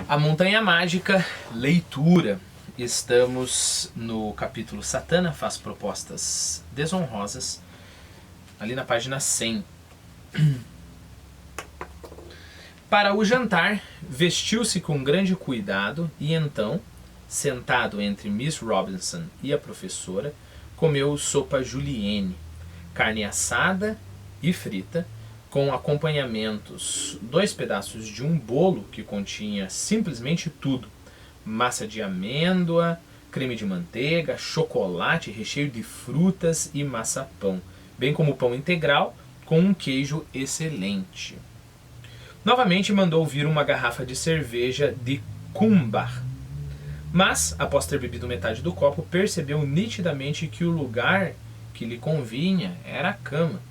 A Montanha Mágica, leitura. Estamos no capítulo Satana faz propostas desonrosas, ali na página 100. Para o jantar, vestiu-se com grande cuidado e então, sentado entre Miss Robinson e a professora, comeu sopa julienne, carne assada e frita, com acompanhamentos 2 pedaços de um bolo que continha simplesmente tudo: massa de amêndoa, creme de manteiga, chocolate, recheio de frutas e maçapão, bem como pão integral com um queijo excelente. Novamente mandou vir uma garrafa de cerveja de Kumbar, mas, após ter bebido metade do copo, percebeu nitidamente que o lugar que lhe convinha era a cama.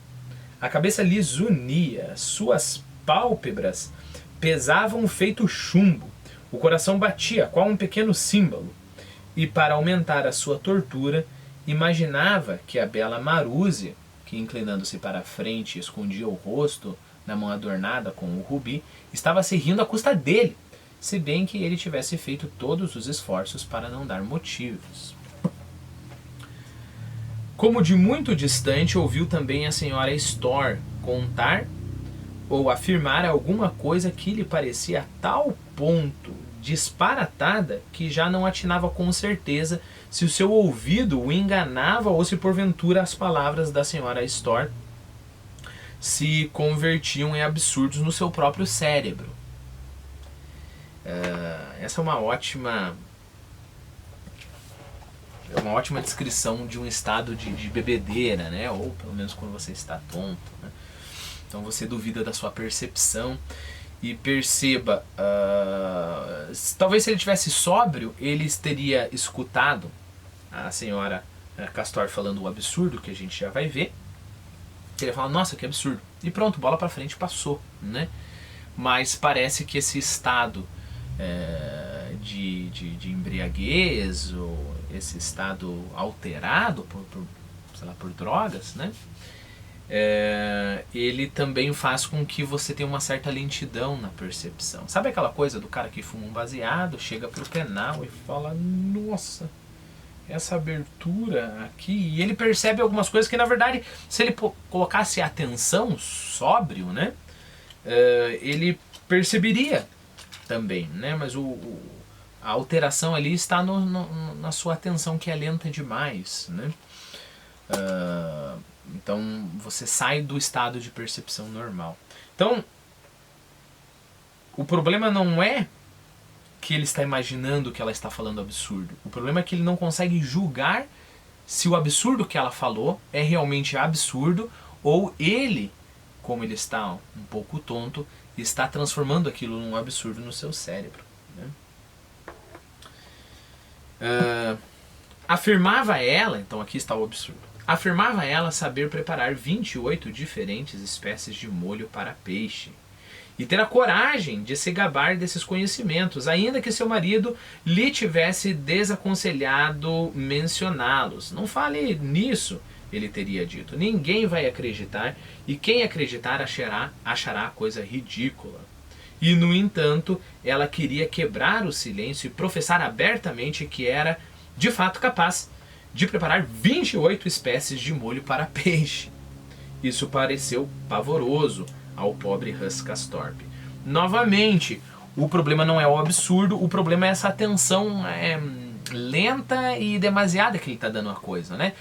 A cabeça lhe zunia, suas pálpebras pesavam feito chumbo, o coração batia qual um pequeno símbolo, e para aumentar a sua tortura, imaginava que a bela Marúzia, que inclinando-se para a frente escondia o rosto na mão adornada com o rubi, estava se rindo à custa dele, se bem que ele tivesse feito todos os esforços para não dar motivos. Como de muito distante, ouviu também a senhora Storr contar ou afirmar alguma coisa que lhe parecia a tal ponto disparatada que já não atinava com certeza se o seu ouvido o enganava ou se porventura as palavras da senhora Storr se convertiam em absurdos no seu próprio cérebro. Essa é uma ótima descrição de um estado de bebedeira, né? Ou pelo menos quando você está tonto, né? Então você duvida da sua percepção. E perceba, talvez se ele tivesse sóbrio, ele teria escutado a senhora Castor falando o absurdo, que a gente já vai ver. Ele ia falar, nossa, que absurdo. E pronto, bola pra frente, passou, né? Mas parece que esse estado de embriaguez, ou esse estado alterado por drogas, né? Ele também faz com que você tenha uma certa lentidão na percepção. Sabe aquela coisa do cara que fuma um baseado, chega pro penal e fala, nossa, essa abertura aqui, e ele percebe algumas coisas que na verdade, se ele colocasse atenção, sóbrio, né, ele perceberia também, né, mas a alteração ali está na sua atenção, que é lenta demais, né. Então você sai do estado de percepção normal. Então o problema não é que ele está imaginando que ela está falando absurdo. O problema é que ele não consegue julgar se o absurdo que ela falou é realmente absurdo, ou ele, como ele está um pouco tonto, está transformando aquilo num absurdo no seu cérebro, né? Afirmava ela, então aqui está o absurdo, afirmava ela saber preparar 28 diferentes espécies de molho para peixe, e ter a coragem de se gabar desses conhecimentos, ainda que seu marido lhe tivesse desaconselhado mencioná-los. Não fale nisso, ele teria dito. Ninguém vai acreditar, e quem acreditar achará a coisa ridícula. E, no entanto, ela queria quebrar o silêncio e professar abertamente que era, de fato, capaz de preparar 28 espécies de molho para peixe. Isso pareceu pavoroso ao pobre Hus Castorp. Novamente, o problema não é o absurdo, o problema é essa atenção lenta e demasiada que ele está dando à coisa, né?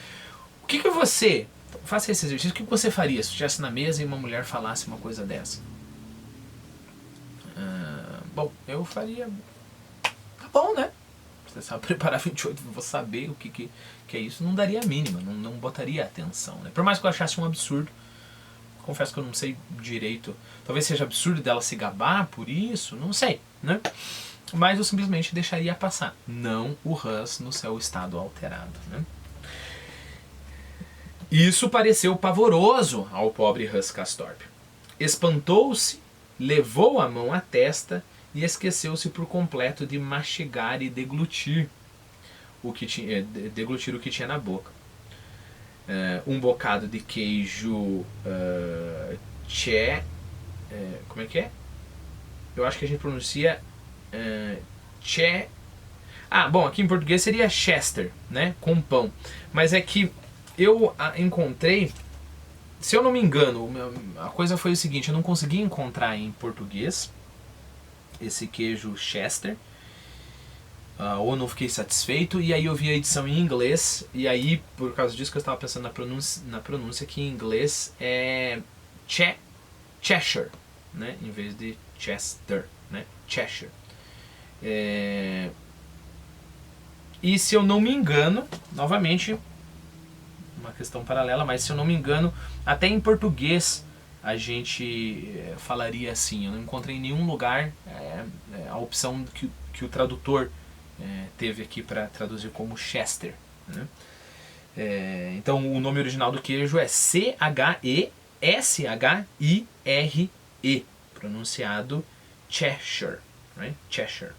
O que você... Faça esse exercício. O que você faria se estivesse na mesa e uma mulher falasse uma coisa dessa? Bom, eu faria... Tá bom, né? Você sabe preparar 28, vou saber o que é isso. Não daria a mínima, não botaria atenção, né? Por mais que eu achasse um absurdo, confesso que eu não sei direito. Talvez seja absurdo dela se gabar por isso, não sei, né? Mas eu simplesmente deixaria passar. Não o Hus no seu estado alterado, né? Isso pareceu pavoroso ao pobre Hus Castorp. Espantou-se, levou a mão à testa e esqueceu-se por completo de mastigar e deglutir o que tinha na boca. Um bocado de queijo como é que é? eu acho que a gente pronuncia bom, aqui em português seria Chester, né? Com pão. Mas é que eu encontrei, se eu não me engano, a coisa foi o seguinte, eu não consegui encontrar em português esse queijo Chester, ou não fiquei satisfeito, e aí eu vi a edição em inglês, e aí por causa disso que eu estava pensando na pronúncia que em inglês é Cheshire, né? Em vez de Chester, né? Cheshire. E se eu não me engano, novamente, uma questão paralela, mas se eu não me engano, até em português a gente falaria assim. Eu não encontrei em nenhum lugar a opção que o tradutor teve aqui para traduzir como Chester, né? Então o nome original do queijo é Cheshire, pronunciado Cheshire, right? Cheshire.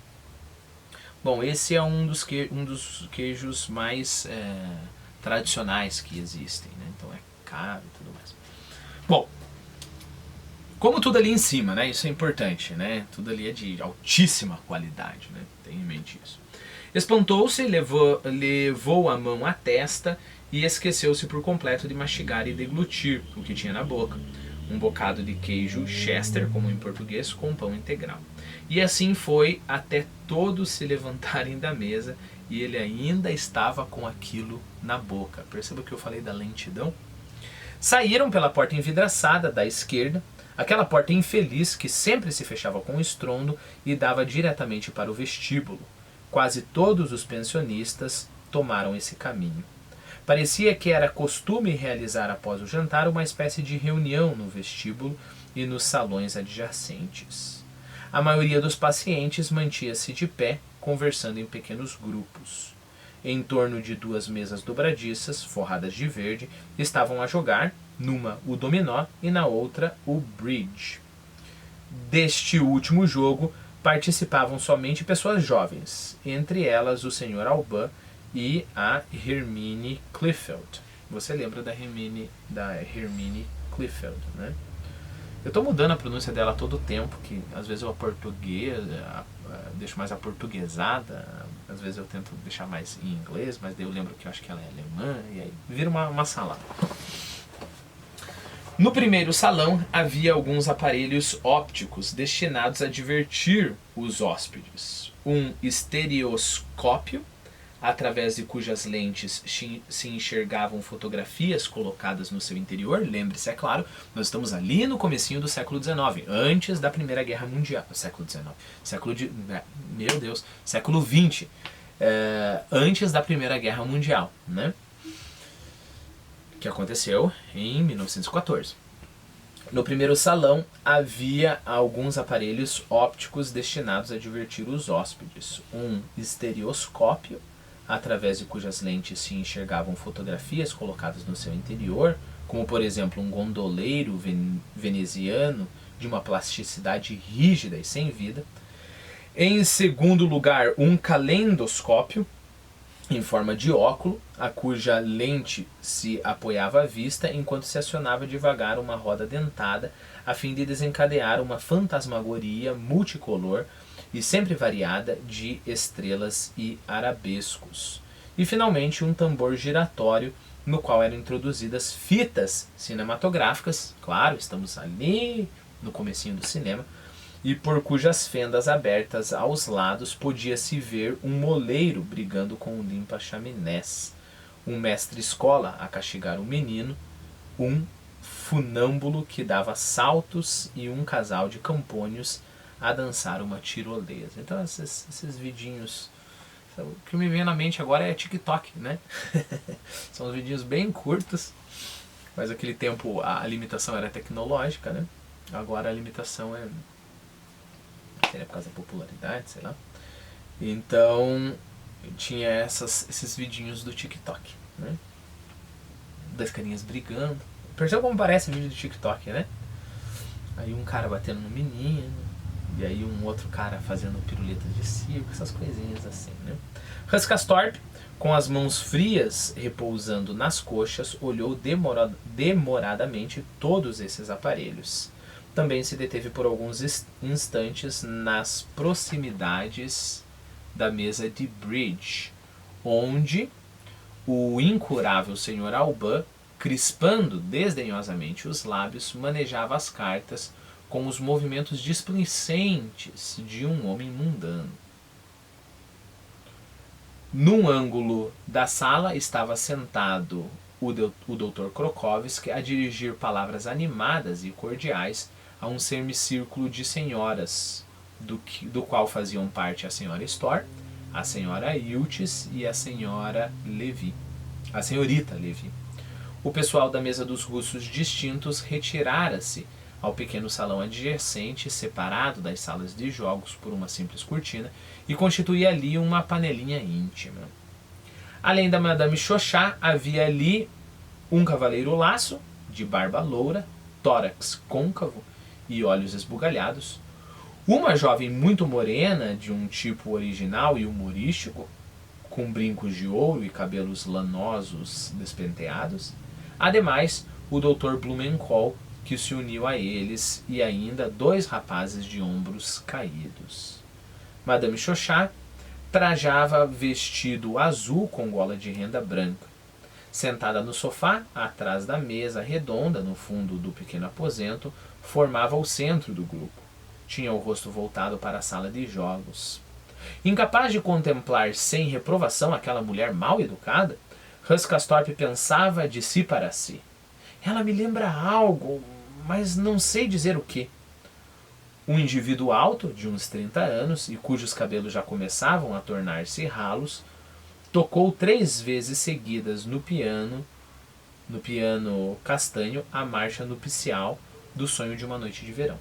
Bom, esse é um dos queijos mais tradicionais que existem, né? Então é caro e tudo mais. Bom, como tudo ali em cima, né? Isso é importante, né? Tudo ali é de altíssima qualidade, né? Tenha em mente isso. Espantou-se, levou a mão à testa e esqueceu-se por completo de mastigar e deglutir o que tinha na boca. Um bocado de queijo Chester, como em português, com pão integral. E assim foi até todos se levantarem da mesa e ele ainda estava com aquilo na boca. Perceba que eu falei da lentidão? Saíram pela porta envidraçada da esquerda, aquela porta infeliz que sempre se fechava com estrondo e dava diretamente para o vestíbulo. Quase todos os pensionistas tomaram esse caminho. Parecia que era costume realizar após o jantar uma espécie de reunião no vestíbulo e nos salões adjacentes. A maioria dos pacientes mantinha-se de pé, conversando em pequenos grupos. Em torno de duas mesas dobradiças, forradas de verde, estavam a jogar, numa o dominó e na outra o bridge. Deste último jogo participavam somente pessoas jovens, entre elas o Sr. Alban e a Hermine Clifford. Você lembra da Hermine Clifford, né? Eu estou mudando a pronúncia dela todo o tempo, que às vezes eu deixo mais aportuguesada, às vezes eu tento deixar mais em inglês, mas daí eu lembro que eu acho que ela é alemã, e aí vira uma salada. No primeiro salão havia alguns aparelhos ópticos destinados a divertir os hóspedes. Um estereoscópio, através de cujas lentes se enxergavam fotografias colocadas no seu interior. Lembre-se, é claro, nós estamos ali no comecinho do século XIX, antes da Primeira Guerra Mundial. Século XIX, século XX, antes da Primeira Guerra Mundial, né? Que aconteceu em 1914. No primeiro salão havia alguns aparelhos ópticos destinados a divertir os hóspedes. Um estereoscópio, através de cujas lentes se enxergavam fotografias colocadas no seu interior, como por exemplo um gondoleiro veneziano de uma plasticidade rígida e sem vida. Em segundo lugar, um calendoscópio em forma de óculo, a cuja lente se apoiava à vista enquanto se acionava devagar uma roda dentada a fim de desencadear uma fantasmagoria multicolor e sempre variada de estrelas e arabescos. E finalmente um tambor giratório no qual eram introduzidas fitas cinematográficas, claro, estamos ali no comecinho do cinema, e por cujas fendas abertas aos lados podia-se ver um moleiro brigando com um limpa-chaminés, um mestre-escola a castigar um menino, um funâmbulo que dava saltos e um casal de campônios a dançar uma tirolesa. Então esses vidinhos, o que me vem na mente agora é TikTok, né? São os vidinhos bem curtos, mas naquele tempo a limitação era tecnológica, né? Agora a limitação seria por causa da popularidade, sei lá. Então tinha esses vidinhos do TikTok, né? Das carinhas brigando. Perceba como parece vídeo do TikTok, né? Aí um cara batendo no menino, e aí um outro cara fazendo piruletas de circo, essas coisinhas assim, né? Huscastorp, com as mãos frias repousando nas coxas, olhou demoradamente todos esses aparelhos. também se deteve por alguns instantes nas proximidades da mesa de bridge, onde o incurável Sr. Alban, crispando desdenhosamente os lábios, manejava as cartas com os movimentos displicentes de um homem mundano. Num ângulo da sala estava sentado o Dr. Krokowski a dirigir palavras animadas e cordiais a um semicírculo de senhoras, do qual faziam parte a senhora Storr, a senhora Iltis e a senhorita Levi. O pessoal da mesa dos russos distintos retirara-se ao pequeno salão adjacente, separado das salas de jogos por uma simples cortina, e constituía ali uma panelinha íntima. Além da Madame Chauchat, havia ali um cavaleiro laço, de barba loura, tórax côncavo e olhos esbugalhados, uma jovem muito morena, de um tipo original e humorístico, com brincos de ouro e cabelos lanosos despenteados, ademais o Dr. Blumenkohl, que se uniu a eles, e ainda 2 rapazes de ombros caídos. Madame Chauchat trajava vestido azul com gola de renda branca. Sentada no sofá, atrás da mesa redonda, no fundo do pequeno aposento, formava o centro do grupo. Tinha o rosto voltado para a sala de jogos. Incapaz de contemplar sem reprovação aquela mulher mal educada, Hans Castorp pensava de si para si. Ela me lembra algo, mas não sei dizer o que. Um indivíduo alto, de uns 30 anos, e cujos cabelos já começavam a tornar-se ralos, tocou 3 vezes seguidas no piano castanho, a marcha nupcial do Sonho de uma Noite de Verão.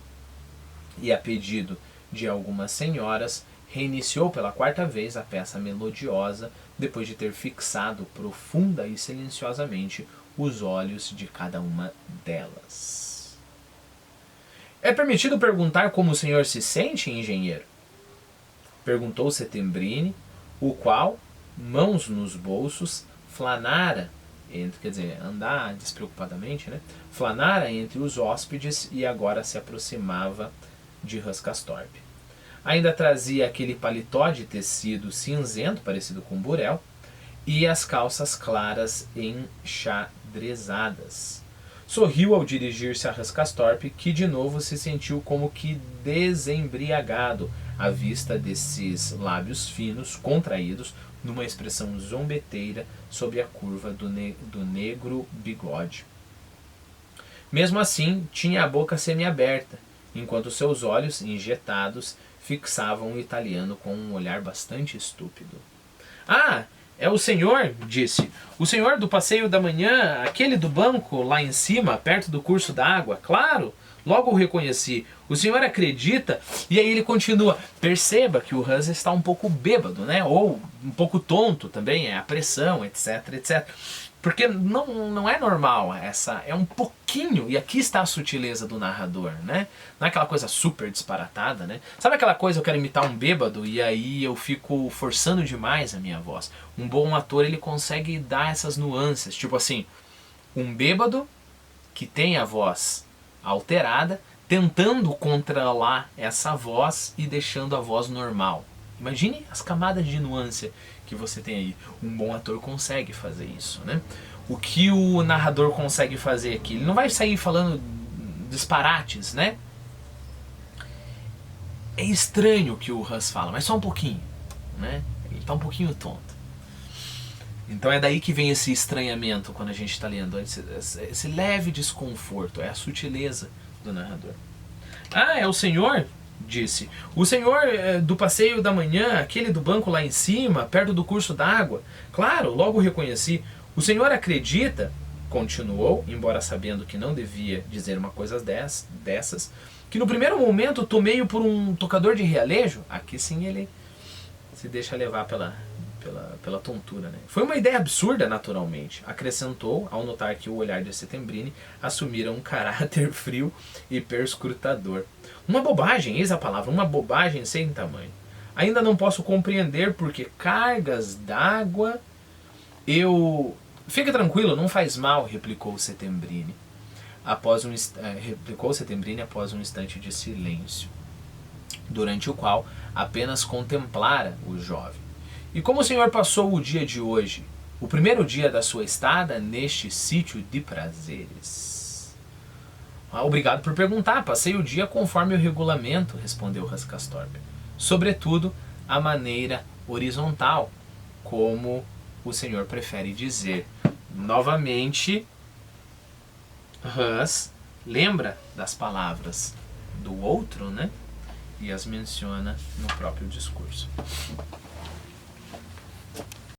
E a pedido de algumas senhoras, reiniciou pela 4ª vez a peça melodiosa, depois de ter fixado profunda e silenciosamente os olhos de cada uma delas. É permitido perguntar como o senhor se sente, engenheiro? Perguntou Settembrini, o qual, mãos nos bolsos, flanara, andar despreocupadamente, né? Flanara entre os hóspedes e agora se aproximava de Hans Castorp. Ainda trazia aquele paletó de tecido cinzento, parecido com burel, e as calças claras enxadrezadas. Sorriu ao dirigir-se a Hans Castorp, que de novo se sentiu como que desembriagado à vista desses lábios finos, contraídos, numa expressão zombeteira sob a curva do negro bigode. Mesmo assim, tinha a boca semiaberta, enquanto seus olhos, injetados, fixavam o italiano com um olhar bastante estúpido. Ah, é o senhor, disse. O senhor do passeio da manhã, aquele do banco lá em cima, perto do curso d'água. Claro, logo o reconheci. O senhor acredita? E aí ele continua. Perceba que o Hans está um pouco bêbado, né? Ou um pouco tonto também, é a pressão, etc, etc. Porque não é normal, essa é um pouquinho, e aqui está a sutileza do narrador, né? Não é aquela coisa super disparatada, né? Sabe aquela coisa, eu quero imitar um bêbado e aí eu fico forçando demais a minha voz? Um bom ator, ele consegue dar essas nuances, tipo assim, um bêbado que tem a voz alterada, tentando controlar essa voz e deixando a voz normal. Imagine as camadas de nuance que você tem aí. Um bom ator consegue fazer isso, né? O que o narrador consegue fazer aqui? Ele não vai sair falando disparates, né? É estranho o que o Hans fala, mas só um pouquinho, né? Ele tá um pouquinho tonto. Então é daí que vem esse estranhamento quando a gente está lendo, esse leve desconforto, é a sutileza do narrador. Ah, é o senhor? Disse. O senhor do passeio da manhã, aquele do banco lá em cima, perto do curso d'água. Claro, logo o reconheci. O senhor acredita, continuou, embora sabendo que não devia dizer uma coisa dessas, que no primeiro momento tomei-o por um tocador de realejo? Aqui sim ele se deixa levar pela tontura, né? Foi uma ideia absurda, naturalmente, acrescentou, ao notar que o olhar de Settembrini assumira um caráter frio e perscrutador. Uma bobagem, eis a palavra, uma bobagem sem tamanho. Ainda não posso compreender porque cargas d'água eu... Fique tranquilo, não faz mal, replicou Settembrini. replicou Settembrini após um instante de silêncio, durante o qual apenas contemplara o jovem. E como o senhor passou o dia de hoje, o primeiro dia da sua estada neste sítio de prazeres? Obrigado por perguntar. Passei o dia conforme o regulamento, respondeu Rascastorp. Sobretudo a maneira horizontal, como o senhor prefere dizer. Novamente, Hus lembra das palavras do outro, né? E as menciona no próprio discurso.